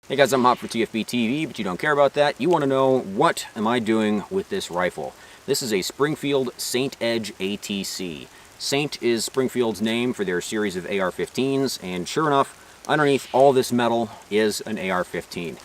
Hey guys, I'm Hop for TFBTV, but you don't care about that. You want to know, what am I doing with this rifle? This is a Springfield Saint Edge ATC. Saint is Springfield's name for their series of AR-15s, and sure enough, underneath all this metal is an AR-15.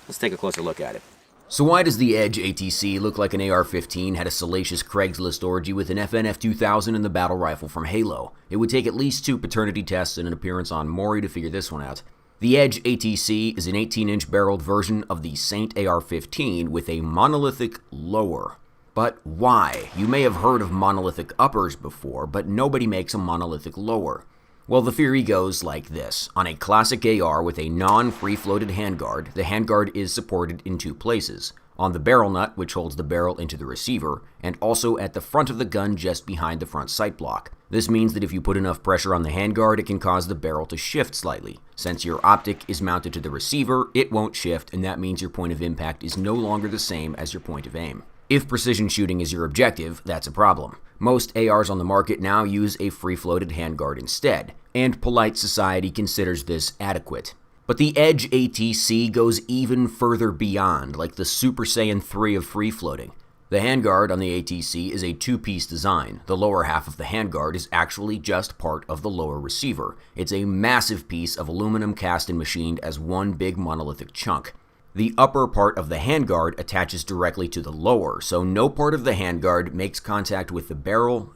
Let's take a closer look at it. So why does the Edge ATC look like an AR-15 had a salacious Craigslist orgy with an FNF-2000 and the battle rifle from Halo? It would take at least 2 paternity tests and an appearance on Armory to figure this one out. The Edge ATC is an 18-inch barreled version of the Saint AR-15 with a monolithic lower. But why? You may have heard of monolithic uppers before, but nobody makes a monolithic lower. Well, the theory goes like this. On a classic AR with a non-free-floated handguard, the handguard is supported in 2 places. On the barrel nut, which holds the barrel into the receiver, and also at the front of the gun just behind the front sight block. This means that if you put enough pressure on the handguard, it can cause the barrel to shift slightly. Since your optic is mounted to the receiver, it won't shift, and that means your point of impact is no longer the same as your point of aim. If precision shooting is your objective, that's a problem. Most ARs on the market now use a free-floated handguard instead, and polite society considers this adequate. But the Edge ATC goes even further beyond, like the Super Saiyan 3 of free-floating. The handguard on the ATC is a 2-piece design. The lower half of the handguard is actually just part of the lower receiver. It's a massive piece of aluminum cast and machined as one big monolithic chunk. The upper part of the handguard attaches directly to the lower, so no part of the handguard makes contact with the barrel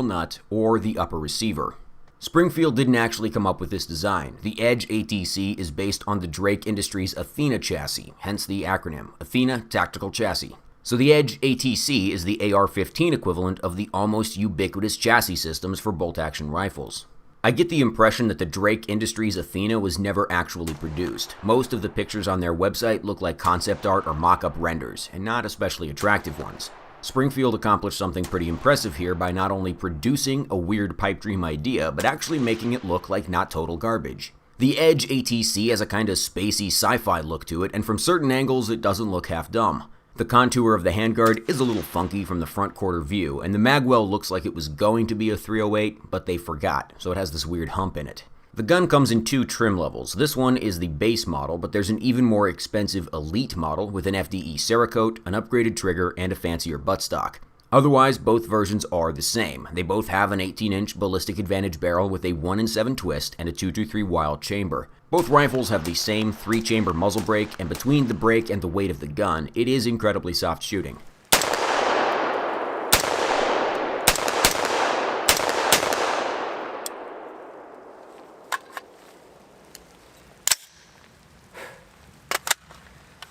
nut, or the upper receiver. Springfield didn't actually come up with this design. The Edge ATC is based on the Drake Industries Athena chassis, hence the acronym, Athena Tactical Chassis. So the Edge ATC is the AR-15 equivalent of the almost ubiquitous chassis systems for bolt-action rifles. I get the impression that the Drake Industries Athena was never actually produced. Most of the pictures on their website look like concept art or mock-up renders, and not especially attractive ones. Springfield accomplished something pretty impressive here by not only producing a weird pipe dream idea, but actually making it look like not total garbage. The Edge ATC has a kind of spacey sci-fi look to it, and from certain angles it doesn't look half dumb. The contour of the handguard is a little funky from the front quarter view, and the magwell looks like it was going to be a 308, but they forgot, so it has this weird hump in it. The gun comes in 2 trim levels. This one is the base model, but there's an even more expensive Elite model with an FDE Cerakote, an upgraded trigger, and a fancier buttstock. Otherwise, both versions are the same. They both have an 18-inch ballistic advantage barrel with a 1-in-7 twist and a 223 wild chamber. Both rifles have the same 3-chamber muzzle brake, and between the brake and the weight of the gun, it is incredibly soft shooting.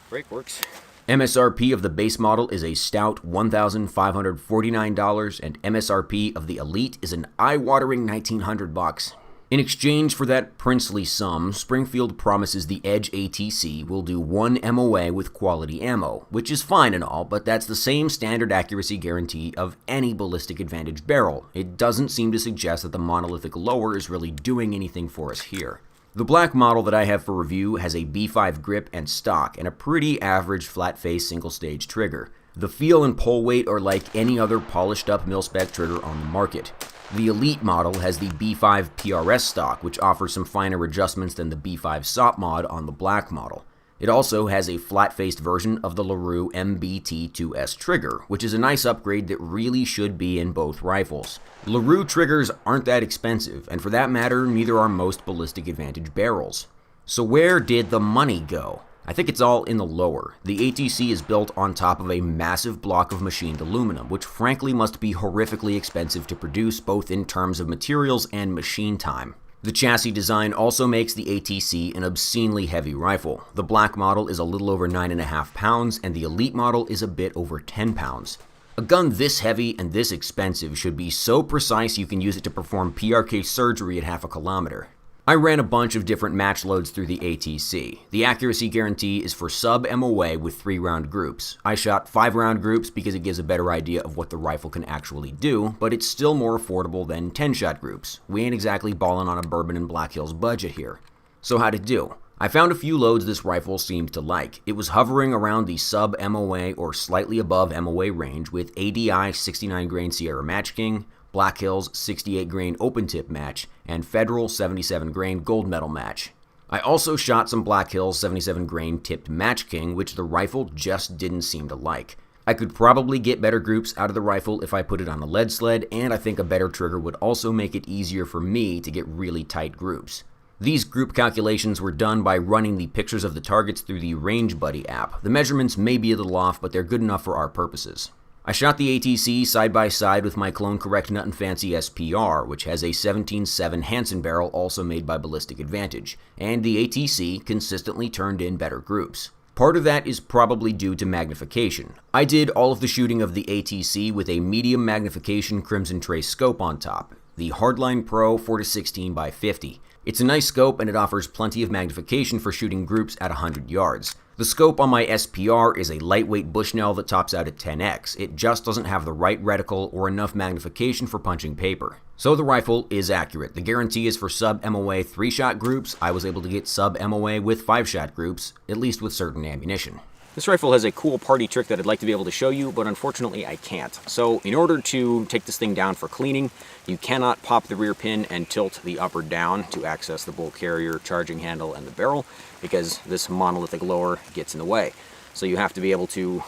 Brake works. MSRP of the base model is a stout $1,549, and MSRP of the Elite is an eye-watering $1,900. In exchange for that princely sum, Springfield promises the Edge ATC will do 1 MOA with quality ammo, which is fine and all, but that's the same standard accuracy guarantee of any ballistic advantage barrel. It doesn't seem to suggest that the monolithic lower is really doing anything for us here. The black model that I have for review has a B5 grip and stock, and a pretty average flat-face single-stage trigger. The feel and pull weight are like any other polished-up mil-spec trigger on the market. The Elite model has the B5 PRS stock, which offers some finer adjustments than the B5 SOP mod on the black model. It also has a flat-faced version of the LaRue MBT2S trigger, which is a nice upgrade that really should be in both rifles. LaRue triggers aren't that expensive, and for that matter, neither are most ballistic advantage barrels. So where did the money go? I think it's all in the lower. The ATC is built on top of a massive block of machined aluminum, which frankly must be horrifically expensive to produce both in terms of materials and machine time. The chassis design also makes the ATC an obscenely heavy rifle. The black model is a little over 9.5 pounds, and the Elite model is a bit over 10 pounds. A gun this heavy and this expensive should be so precise you can use it to perform PRK surgery at half a kilometer. I ran a bunch of different match loads through the ATC. The accuracy guarantee is for sub-MOA with 3-round groups. I shot 5-round groups because it gives a better idea of what the rifle can actually do, but it's still more affordable than 10-shot groups. We ain't exactly ballin' on a Bourbon and Black Hills budget here. So how'd it do? I found a few loads this rifle seemed to like. It was hovering around the sub-MOA or slightly above MOA range with ADI 69 grain Sierra Match King, Black Hills 68 grain open tip match, and Federal 77 grain gold medal match. I also shot some Black Hills 77 grain tipped Match King, which the rifle just didn't seem to like. I could probably get better groups out of the rifle if I put it on a lead sled, and I think a better trigger would also make it easier for me to get really tight groups. These group calculations were done by running the pictures of the targets through the Range Buddy app. The measurements may be a little off, but they're good enough for our purposes. I shot the ATC side by side with my Clone Correct Nut and Fancy SPR, which has a 17.7 Hansen barrel also made by Ballistic Advantage, and the ATC consistently turned in better groups. Part of that is probably due to magnification. I did all of the shooting of the ATC with a medium magnification Crimson Trace scope on top, the Hardline Pro 4-16 by 50. It's a nice scope and it offers plenty of magnification for shooting groups at 100 yards. The scope on my SPR is a lightweight Bushnell that tops out at 10x. It just doesn't have the right reticle or enough magnification for punching paper. So the rifle is accurate. The guarantee is for sub-MOA 3-shot groups. I was able to get sub-MOA with 5-shot groups, at least with certain ammunition. This rifle has a cool party trick that I'd like to be able to show you, but unfortunately I can't. So in order to take this thing down for cleaning, you cannot pop the rear pin and tilt the upper down to access the bolt carrier, charging handle, and the barrel, because this monolithic lower gets in the way. So you have to be able to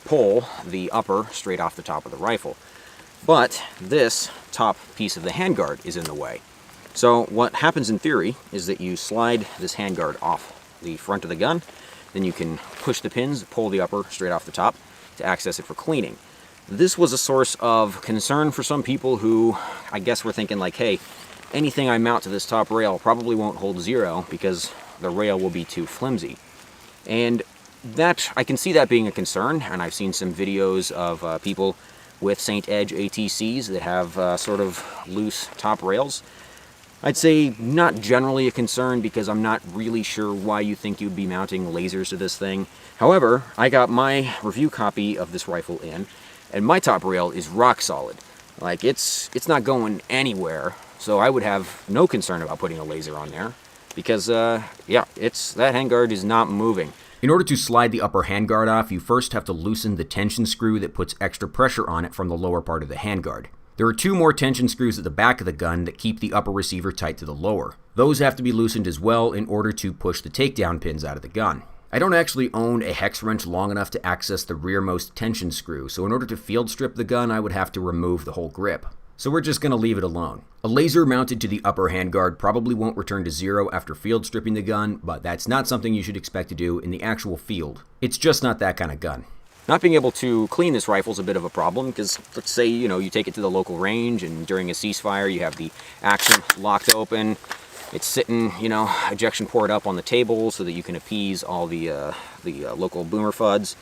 pull the upper straight off the top of the rifle. But this top piece of the handguard is in the way. So what happens in theory is that you slide this handguard off the front of the gun, then you can push the pins, pull the upper straight off the top to access it for cleaning. This was a source of concern for some people who, I guess, were thinking like, hey, anything I mount to this top rail probably won't hold zero because the rail will be too flimsy. And that, I can see that being a concern, and I've seen some videos of people with Saint Edge ATCs that have sort of loose top rails. I'd say not generally a concern because I'm not really sure why you think you'd be mounting lasers to this thing. However, I got my review copy of this rifle in, and my top rail is rock solid. Like, it's not going anywhere, so I would have no concern about putting a laser on there because, yeah, that handguard is not moving. In order to slide the upper handguard off, you first have to loosen the tension screw that puts extra pressure on it from the lower part of the handguard. There are 2 more tension screws at the back of the gun that keep the upper receiver tight to the lower. Those have to be loosened as well in order to push the takedown pins out of the gun. I don't actually own a hex wrench long enough to access the rearmost tension screw, so in order to field strip the gun, I would have to remove the whole grip. So we're just going to leave it alone. A laser mounted to the upper handguard probably won't return to zero after field stripping the gun, but that's not something you should expect to do in the actual field. It's just not that kind of gun. Not being able to clean this rifle is a bit of a problem because let's say, you take it to the local range and during a ceasefire you have the action locked open. It's sitting, ejection port up on the table so that you can appease all the local boomer fuds.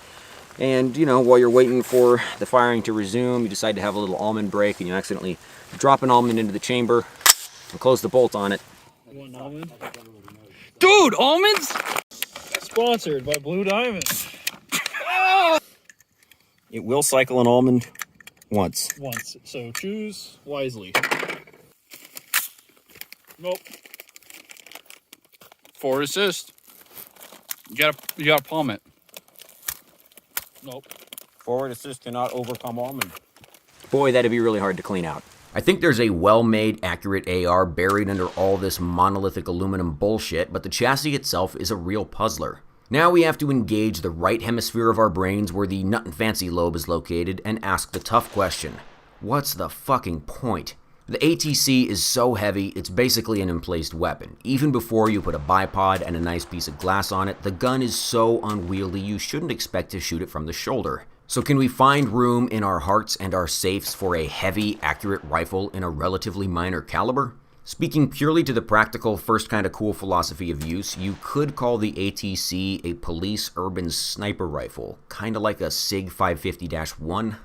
And, while you're waiting for the firing to resume, you decide to have a little almond break and you accidentally drop an almond into the chamber and close the bolt on it. You want an almond? Dude, almonds? Sponsored by Blue Diamond. It will cycle an almond once. Once, so choose wisely. Nope. Forward assist. You gotta palm it. Nope. Forward assist cannot overcome almond. Boy, that'd be really hard to clean out. I think there's a well-made, accurate AR buried under all this monolithic aluminum bullshit, but the chassis itself is a real puzzler. Now we have to engage the right hemisphere of our brains where the nut and fancy lobe is located and ask the tough question. What's the fucking point? The ATC is so heavy, it's basically an emplaced weapon. Even before you put a bipod and a nice piece of glass on it, the gun is so unwieldy you shouldn't expect to shoot it from the shoulder. So can we find room in our hearts and our safes for a heavy, accurate rifle in a relatively minor caliber? Speaking purely to the practical, first kind of cool philosophy of use, you could call the ATC a police urban sniper rifle, kind of like a SIG 550-1.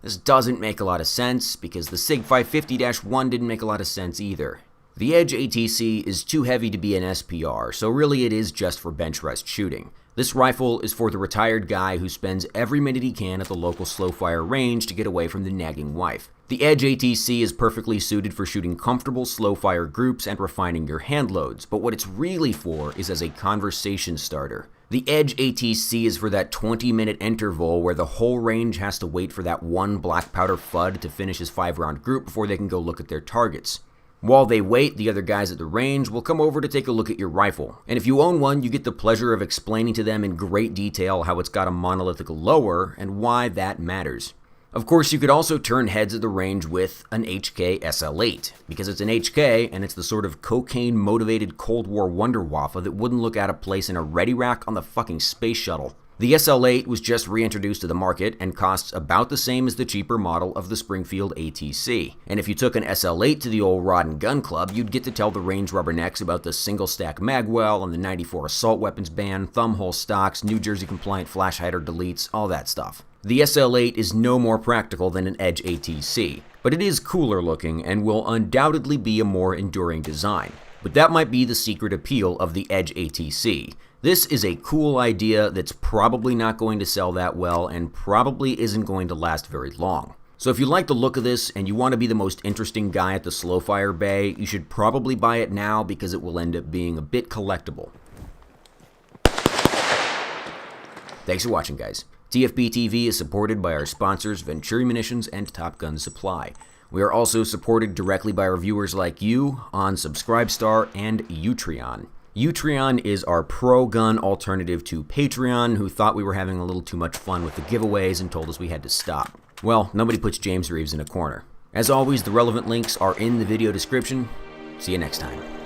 This doesn't make a lot of sense, because the SIG 550-1 didn't make a lot of sense either. The Edge ATC is too heavy to be an SPR, so really it is just for bench rest shooting. This rifle is for the retired guy who spends every minute he can at the local slow-fire range to get away from the nagging wife. The Edge ATC is perfectly suited for shooting comfortable slow-fire groups and refining your hand loads, but what it's really for is as a conversation starter. The Edge ATC is for that 20-minute interval where the whole range has to wait for that one black powder FUD to finish his 5-round group before they can go look at their targets. While they wait, the other guys at the range will come over to take a look at your rifle. And if you own one, you get the pleasure of explaining to them in great detail how it's got a monolithic lower and why that matters. Of course, you could also turn heads at the range with an HK SL8, because it's an HK and it's the sort of cocaine-motivated Cold War wonder waffle that wouldn't look out of place in a ready rack on the fucking space shuttle. The SL8 was just reintroduced to the market and costs about the same as the cheaper model of the Springfield ATC. And if you took an SL8 to the old Rod and Gun Club, you'd get to tell the range rubbernecks about the single-stack magwell and the 94 assault weapons ban, thumbhole stocks, New Jersey compliant flash hider deletes, all that stuff. The SL8 is no more practical than an Edge ATC, but it is cooler looking and will undoubtedly be a more enduring design. But that might be the secret appeal of the Edge ATC. This is a cool idea that's probably not going to sell that well and probably isn't going to last very long. So if you like the look of this and you want to be the most interesting guy at the slow fire bay, you should probably buy it now because it will end up being a bit collectible. Thanks for watching, guys. TFBTV is supported by our sponsors Venturi Munitions and Top Gun Supply. We are also supported directly by reviewers like you on Subscribestar and Utreon. Utreon is our pro-gun alternative to Patreon, who thought we were having a little too much fun with the giveaways and told us we had to stop. Well, nobody puts James Reeves in a corner. As always, the relevant links are in the video description. See you next time.